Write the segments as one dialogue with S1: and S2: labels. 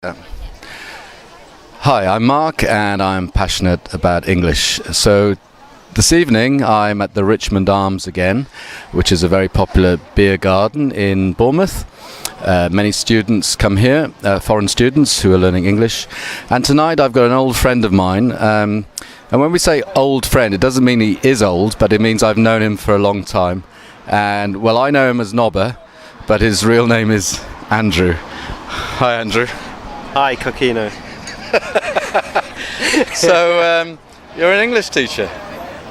S1: Hi, I'm Mark and I'm passionate about English. So this evening I'm at the Richmond Arms again, which is a very popular beer garden in Bournemouth. Many students come here, foreign students who are learning English. And tonight I've got an old friend of mine. And when we say old friend, it doesn't mean he is old, but it means I've known him for a long time. And well, I know him as Nobber, but his real name is Andrew. Hi, Andrew.
S2: Hi, Coquino.
S1: So, you're an English teacher?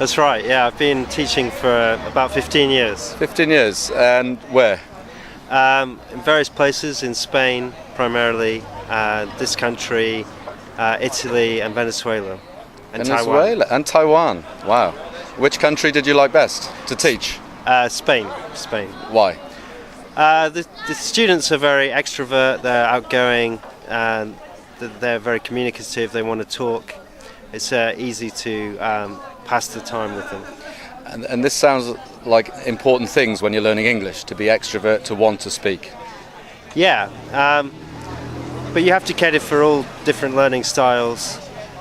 S2: That's right, yeah, I've been teaching for about 15 years.
S1: 15 years, and where?
S2: In various places, in Spain primarily, this country, Italy and Venezuela. And
S1: Venezuela
S2: Taiwan.
S1: and Taiwan. Wow. Which country did you like best to teach?
S2: Spain.
S1: Why?
S2: The students are very extrovert, they're outgoing, and they're very communicative, they want to talk. It's easy to pass the time with them.
S1: And this sounds like important things when you're learning English, to be extrovert, to want to speak.
S2: Yeah, but you have to cater for all different learning styles.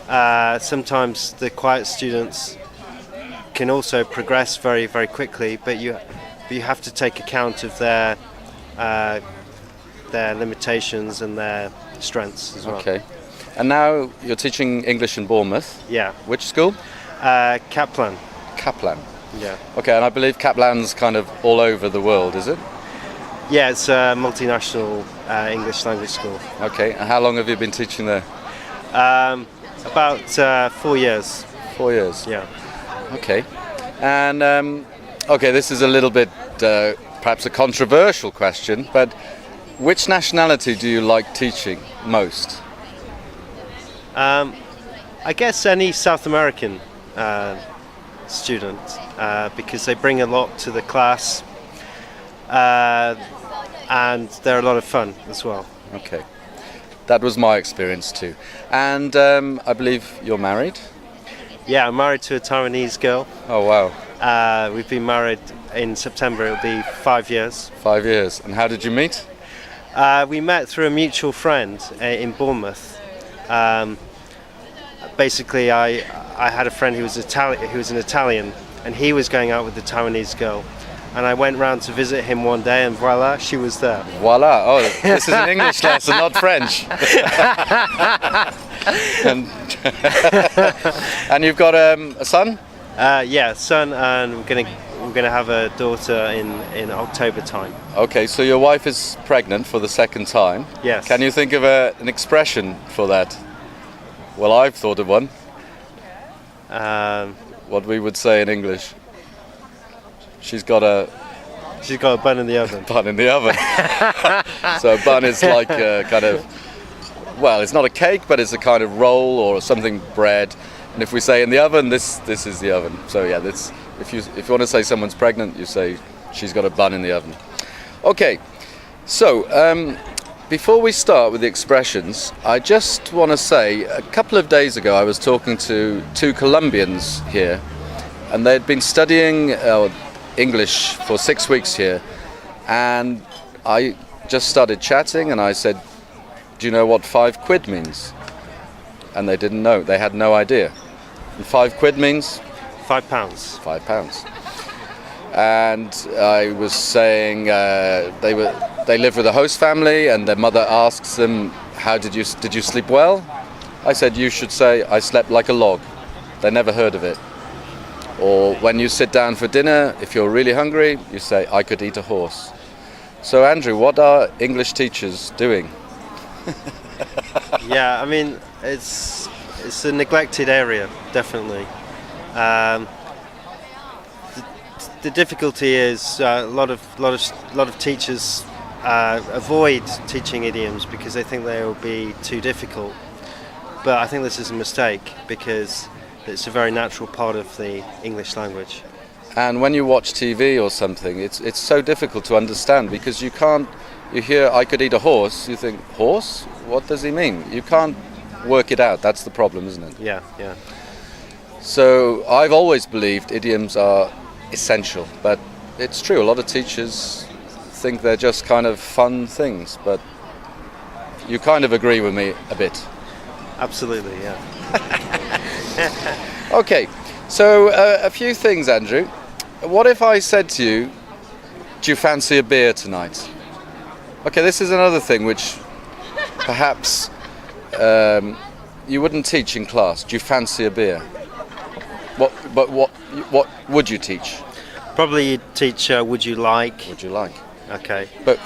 S2: Sometimes the quiet students can also progress very, very quickly, but you have to take account of their limitations and their strengths as well.
S1: Okay. And now you're teaching English in Bournemouth.
S2: Yeah.
S1: Which school?
S2: Kaplan.
S1: Kaplan.
S2: Yeah.
S1: Okay, and I believe Kaplan's kind of all over the world, is it?
S2: Yeah, it's a multinational English language school.
S1: Okay, and how long have you been teaching there?
S2: About 4 years.
S1: 4 years.
S2: Yeah.
S1: Okay. And okay, this is a little bit perhaps a controversial question, but which nationality do you like teaching most?
S2: I guess any South American student, because they bring a lot to the class, and they're a lot of fun as well.
S1: Okay, that was my experience too. And I believe you're married?
S2: Yeah, I'm married to a Taiwanese girl.
S1: Oh wow.
S2: We've been married in September, it'll be 5 years.
S1: 5 years. And how did you meet?
S2: We met through a mutual friend in Bournemouth. Basically, I had a friend who was an Italian, and he was going out with the Taiwanese girl. And I went round to visit him one day, and voila, she was there.
S1: Voila! Oh, this is an English lesson, not French. And you've got a son?
S2: Yeah, son, and we're gonna have a daughter in October time.
S1: Okay, so your wife is pregnant for the second time.
S2: Yes.
S1: Can you think of an expression for that? Well, I've thought of one. What we would say in English. She's got a
S2: bun in the oven.
S1: Bun in the oven. So a bun is like a kind of, well, it's not a cake, but it's a kind of roll or something bread. And if we say in the oven, this is the oven. So yeah, that's if you want to say someone's pregnant, you say she's got a bun in the oven. Okay, so before we start with the expressions, I just want to say a couple of days ago I was talking to two Colombians here, and they'd been studying English for 6 weeks here, and I just started chatting and I said, do you know what 5 quid means? And they didn't know, they had no idea. And 5 quid means?
S2: £5.
S1: £5. And I was saying they live with a host family, and their mother asks them, did you sleep well? I said, you should say, I slept like a log. They never heard of it. Or when you sit down for dinner, if you're really hungry, you say, I could eat a horse. So Andrew, what are English teachers doing?
S2: Yeah, I mean, it's a neglected area, definitely. The difficulty is a lot of teachers avoid teaching idioms because they think they will be too difficult. But I think this is a mistake because it's a very natural part of the English language.
S1: And when you watch TV or something, it's so difficult to understand because you hear I could eat a horse, you think, horse? What does he mean? You can't work it out. That's the problem, isn't it?
S2: Yeah.
S1: So I've always believed idioms are essential, but it's true, a lot of teachers think they're just kind of fun things, but You kind of agree with me a bit.
S2: Absolutely, yeah.
S1: Okay, so a few things, Andrew. What if I said to you, do you fancy a beer tonight? Okay, this is another thing which perhaps you wouldn't teach in class. Do you fancy a beer? What would you teach?
S2: Probably you'd teach would you like.
S1: Would you like?
S2: Okay.
S1: But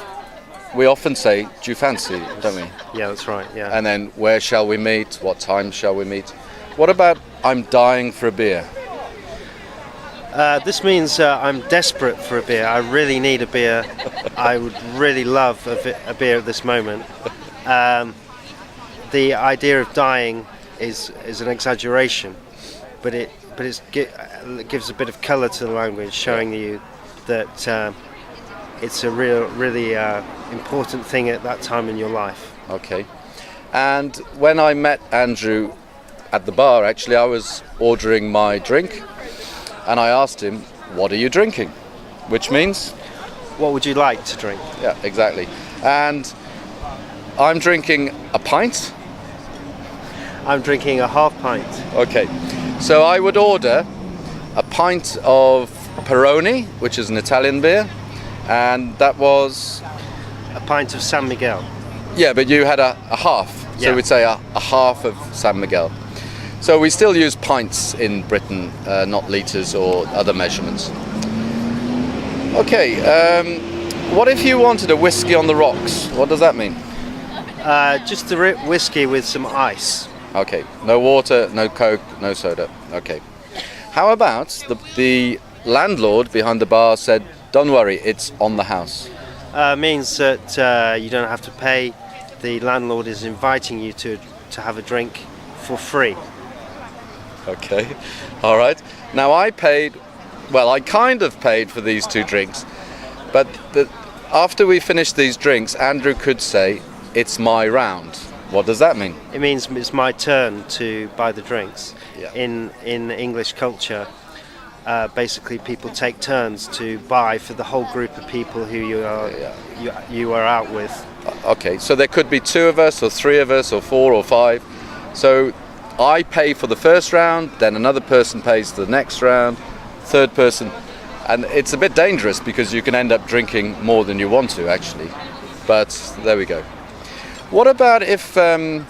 S1: we often say, do you fancy, don't we?
S2: Yeah, that's right, yeah.
S1: And then, where shall we meet? What time shall we meet? What about, I'm dying for a beer?
S2: This means I'm desperate for a beer. I really need a beer. I would really love a beer at this moment. The idea of dying is an exaggeration, but it gives a bit of colour to the language, showing you that it's a really important thing at that time in your life.
S1: Okay. And when I met Andrew at the bar, actually, I was ordering my drink, and I asked him, what are you drinking? Which means?
S2: What would you like to drink?
S1: Yeah, exactly. And I'm drinking a pint.
S2: I'm drinking a half pint.
S1: Okay. So I would order a pint of Peroni, which is an Italian beer, and that was...
S2: A pint of San Miguel.
S1: Yeah, but you had a half, so
S2: Yeah.
S1: we'd say a half of San Miguel. So we still use pints in Britain, not litres or other measurements. Okay, what if you wanted a whiskey on the rocks? What does that mean?
S2: Just a whiskey with some ice.
S1: Okay, no water, no Coke, no soda. Okay. How about the landlord behind the bar said, don't worry, it's on the house?
S2: Means that you don't have to pay. The landlord is inviting you to have a drink for free.
S1: Okay, all right. Now I kind of paid for these two drinks, but after we finished these drinks, Andrew could say, it's my round. What does that mean?
S2: It means it's my turn to buy the drinks.
S1: Yeah.
S2: In English culture, basically people take turns to buy for the whole group of people who you are out with.
S1: Okay, so there could be two of us, or three of us, or four or five. So I pay for the first round, then another person pays for the next round, third person, and it's a bit dangerous because you can end up drinking more than you want to, actually. But there we go. What about if, well,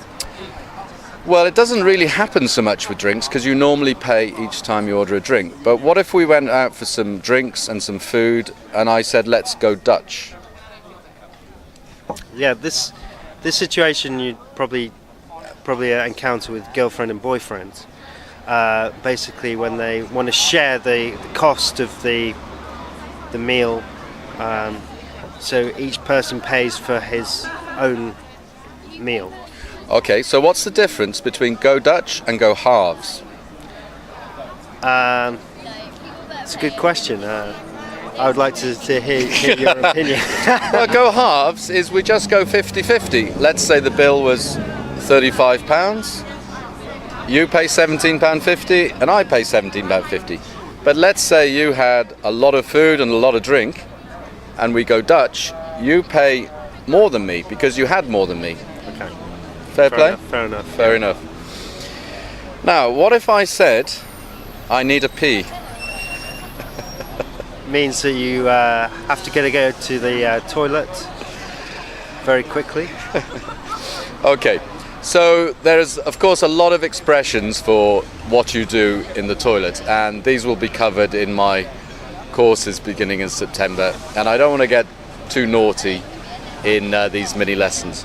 S1: it doesn't really happen so much with drinks because you normally pay each time you order a drink. But what if we went out for some drinks and some food and I said, let's go Dutch?
S2: Yeah, this situation you'd probably encounter with girlfriend and boyfriend. Basically, when they want to share the cost of the meal, so each person pays for his own meal.
S1: Okay, so what's the difference between go Dutch and go halves?
S2: It's a good question. I would like to hear your opinion.
S1: Well, go halves is we just go 50-50. Let's say the bill was £35. You pay £17.50 and I pay £17.50. But let's say you had a lot of food and a lot of drink and we go Dutch, you pay more than me because you had more than me.
S2: Okay.
S1: Fair play?
S2: Fair enough.
S1: Fair enough. Now, what if I said, I need a pee?
S2: Means that you have to go to the toilet very quickly.
S1: Okay, so there's of course a lot of expressions for what you do in the toilet, and these will be covered in my courses beginning in September, and I don't want to get too naughty in these mini lessons,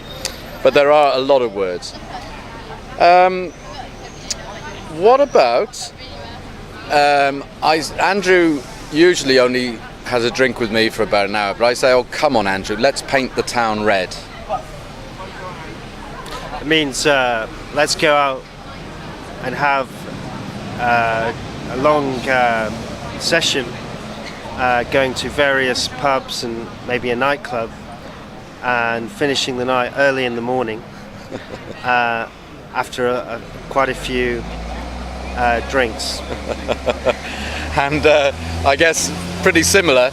S1: but there are a lot of words. What about Andrew usually only has a drink with me for about an hour, but I say, oh come on Andrew, let's paint the town red.
S2: It means let's go out and have a long session, going to various pubs and maybe a nightclub, and finishing the night early in the morning after quite a few drinks.
S1: And I guess pretty similar,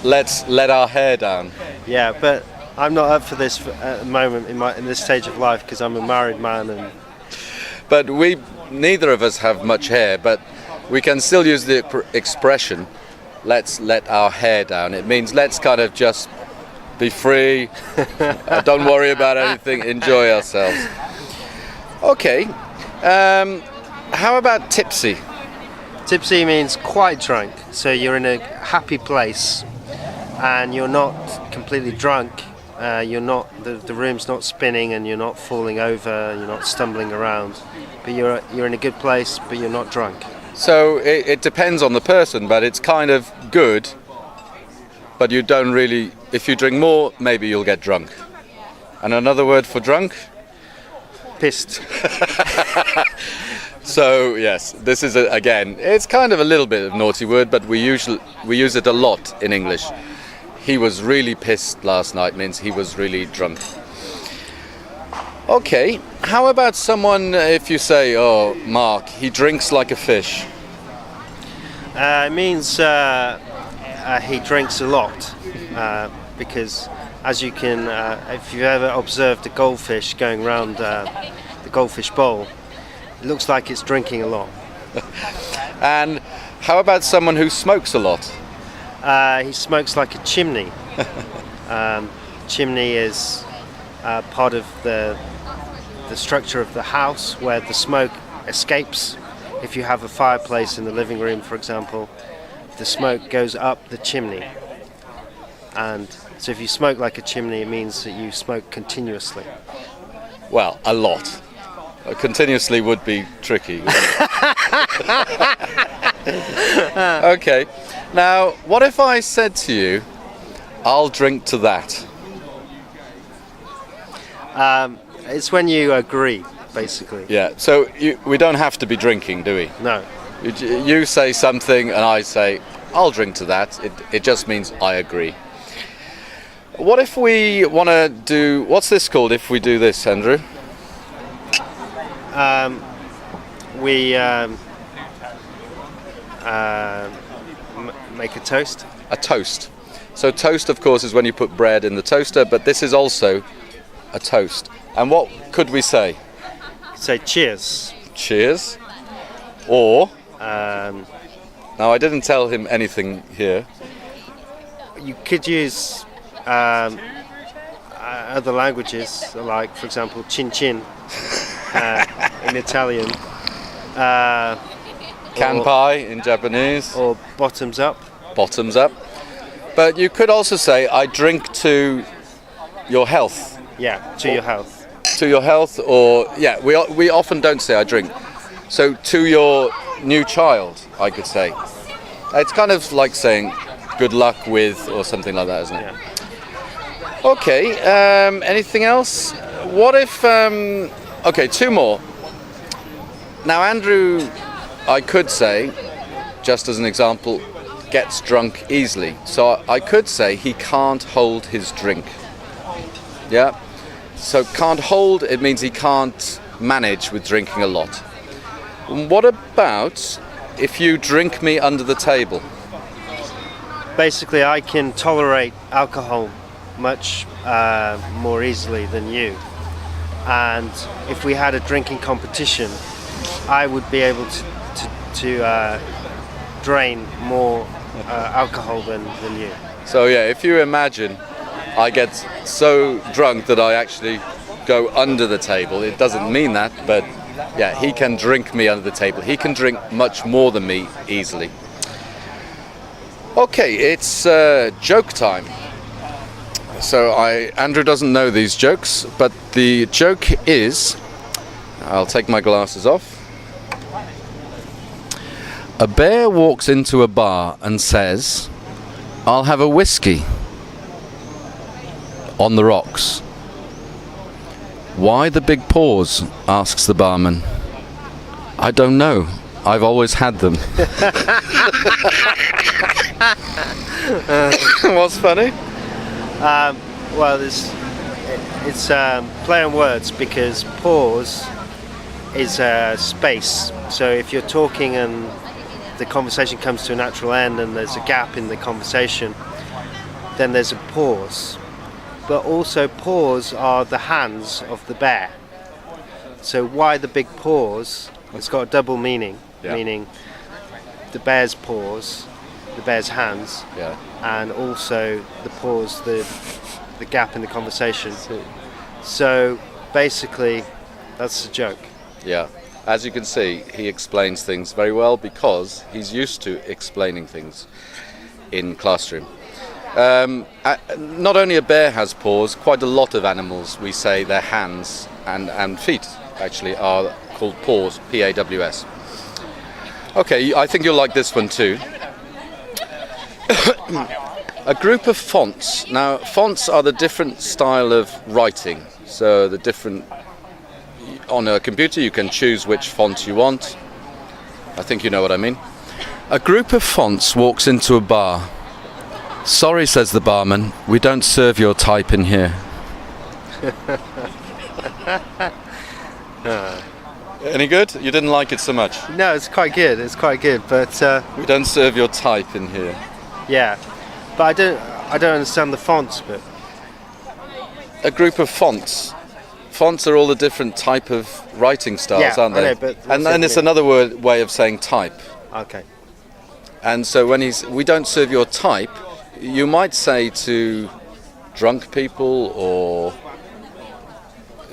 S1: let's let our hair down.
S2: Yeah, but I'm not up for this at the moment in this stage of life because I'm a married man and.
S1: But neither of us have much hair, but we can still use the expression, let's let our hair down. It means let's kind of just be free, don't worry about anything, enjoy ourselves. Okay, how about tipsy?
S2: Tipsy means quite drunk, so you're in a happy place and you're not completely drunk. You're not the room's not spinning and you're not falling over, you're not stumbling around, but you're in a good place, but you're not drunk.
S1: So it depends on the person, but it's kind of good, but you don't really. If you drink more, maybe you'll get drunk. And another word for drunk?
S2: Pissed.
S1: So yes, this is again. It's kind of a little bit of naughty word, but we use it a lot in English. He was really pissed last night means he was really drunk. Okay, how about someone if you say, oh, Mark, he drinks like a fish?
S2: It means he drinks a lot because as you can, if you've ever observed a goldfish going around the goldfish bowl, it looks like it's drinking a lot.
S1: And how about someone who smokes a lot?
S2: He smokes like a chimney. Chimney is part of the structure of the house where the smoke escapes. If you have a fireplace in the living room, for example, the smoke goes up the chimney. And so if you smoke like a chimney, it means that you smoke continuously.
S1: Well, a lot. Continuously would be tricky. Okay. Now, what if I said to you, I'll drink to that?
S2: It's when you agree, basically.
S1: Yeah, so we don't have to be drinking, do we?
S2: No.
S1: You say something and I say, I'll drink to that. It just means I agree. What if we want to do, what's this called if we do this, Andrew?
S2: We make a toast.
S1: A toast. So toast, of course, is when you put bread in the toaster, but this is also a toast. And what could we say?
S2: Say cheers.
S1: Cheers. Or,
S2: Um,
S1: now I didn't tell him anything here.
S2: you could use other languages, like, for example, chin chin in Italian.
S1: Kanpai in Japanese.
S2: Or bottoms up.
S1: Bottoms up. But you could also say, I drink to your health.
S2: Yeah, to your health.
S1: To your health, or, yeah, we often don't say I drink. So, to your new child, I could say. It's kind of like saying good luck with, or something like that, isn't it?
S2: Yeah.
S1: Okay, anything else? What if, okay, two more. Now, Andrew, I could say, just as an example, gets drunk easily. So I could say he can't hold his drink. Yeah? So can't hold, it means he can't manage with drinking a lot. What about if you drink me under the table?
S2: Basically, I can tolerate alcohol much more easily than you. And if we had a drinking competition, I would be able to drain more alcohol than you.
S1: So yeah, if you imagine I get so drunk that I actually go under the table, it doesn't mean that, but yeah, he can drink me under the table. He can drink much more than me easily. Okay, it's joke time. So Andrew doesn't know these jokes, but the joke is, I'll take my glasses off. A bear walks into a bar and says, I'll have a whiskey. On the rocks. Why the big paws? Asks the barman. I don't know. I've always had them. What's funny?
S2: Well, it's play on words because pause is space. So if you're talking and the conversation comes to a natural end and there's a gap in the conversation, then there's a pause. but also paws are the hands of the bear. So why the big paws? It's got a double meaning, meaning the bear's paws, the bear's hands, and also the pause, the gap in the conversation. So basically, that's the joke.
S1: Yeah. As you can see, he explains things very well because he's used to explaining things in classroom. Not only a bear has paws, quite a lot of animals, we say their hands and feet actually are called paws, P-A-W-S. Okay, I think you'll like this one too. A group of fonts. Now, fonts are the different style of writing. So the different... On a computer you can choose which font you want. I think you know what I mean. A group of fonts walks into a bar. Sorry, says the barman, we don't serve your type in here. Any good? You didn't like it so much?
S2: No, it's quite good, but...
S1: we don't serve your type in here.
S2: Yeah, but I don't understand the fonts bit.
S1: A group of fonts. Fonts are all the different type of writing styles, aren't they?
S2: I know, but
S1: and it's another way of saying type.
S2: Okay.
S1: And so when we don't serve your type, you might say to drunk people, or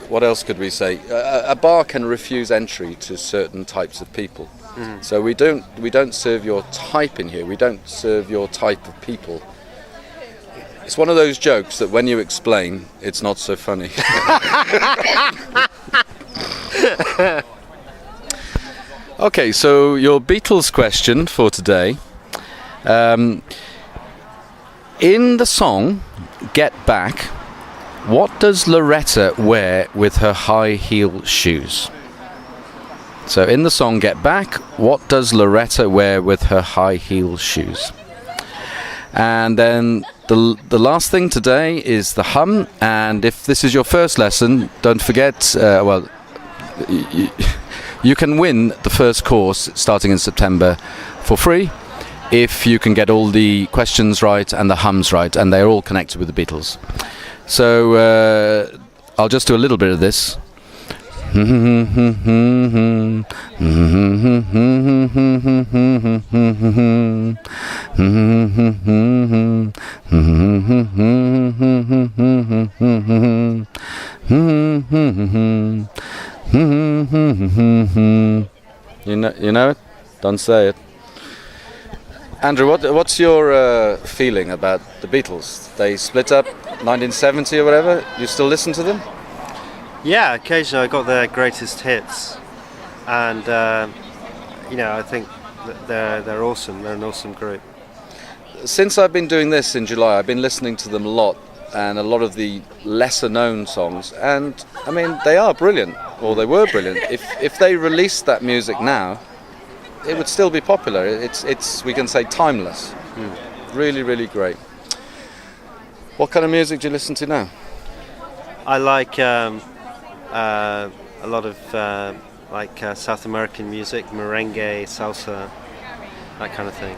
S1: what else could we say? A bar can refuse entry to certain types of people. So we don't serve your type in here. We don't serve your type of people. It's one of those jokes that when you explain, it's not so funny. Okay, so your Beatles question for today. In the song Get Back, what does Loretta wear with her high heel shoes? So in the song Get Back, what does Loretta wear with her high heel shoes? And then the last thing today is the hum, and if this is your first lesson, don't forget, you can win the first course starting in September for free if you can get all the questions right and the hums right, and they're all connected with the Beatles. So I'll just do a little bit of this. You know it? Don't say it. Andrew, what's your feeling about the Beatles? They split up 1970 or whatever. You still listen to them?
S2: Yeah, occasionally I got their greatest hits, and I think they're awesome. They're an awesome group.
S1: Since I've been doing this in July, I've been listening to them a lot, and a lot of the lesser known songs, and I mean they are brilliant, or they were brilliant. If they released that music now, it would still be popular. It's we can say timeless. Really, really great. What kind of music do you listen to now?
S2: I like a lot of South American music, merengue, salsa, that kind of thing.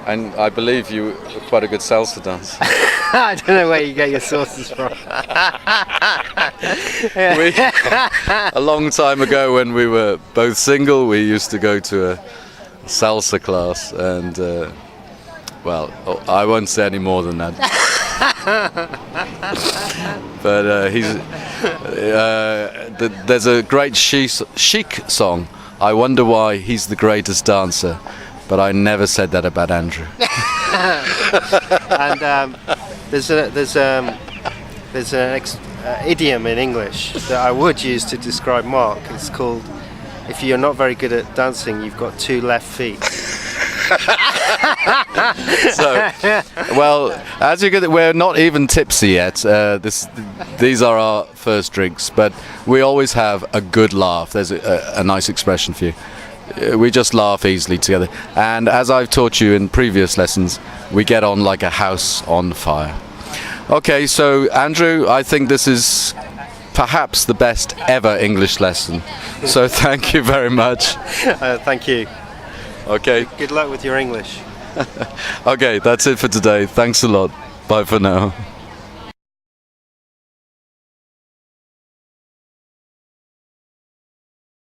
S1: And I believe you are quite a good salsa dancer.
S2: I don't know where you get your sources from.
S1: A long time ago, when we were both single, we used to go to a salsa class, and I won't say any more than that. But there's a great Chic song. I wonder why he's the greatest dancer, but I never said that about Andrew.
S2: And there's an idiom in English that I would use to describe Mark. It's called, if you're not very good at dancing, you've got two left feet.
S1: So, well, as you can, we're not even tipsy yet. These are our first drinks, but we always have a good laugh. There's a nice expression for you. We just laugh easily together, and as I've taught you in previous lessons, we get on like a house on fire. Okay, so Andrew, I think this is perhaps the best ever English lesson. So thank you very much.
S2: Thank you.
S1: Okay.
S2: Good luck with your English.
S1: Okay, that's it for today. Thanks a lot. Bye for now.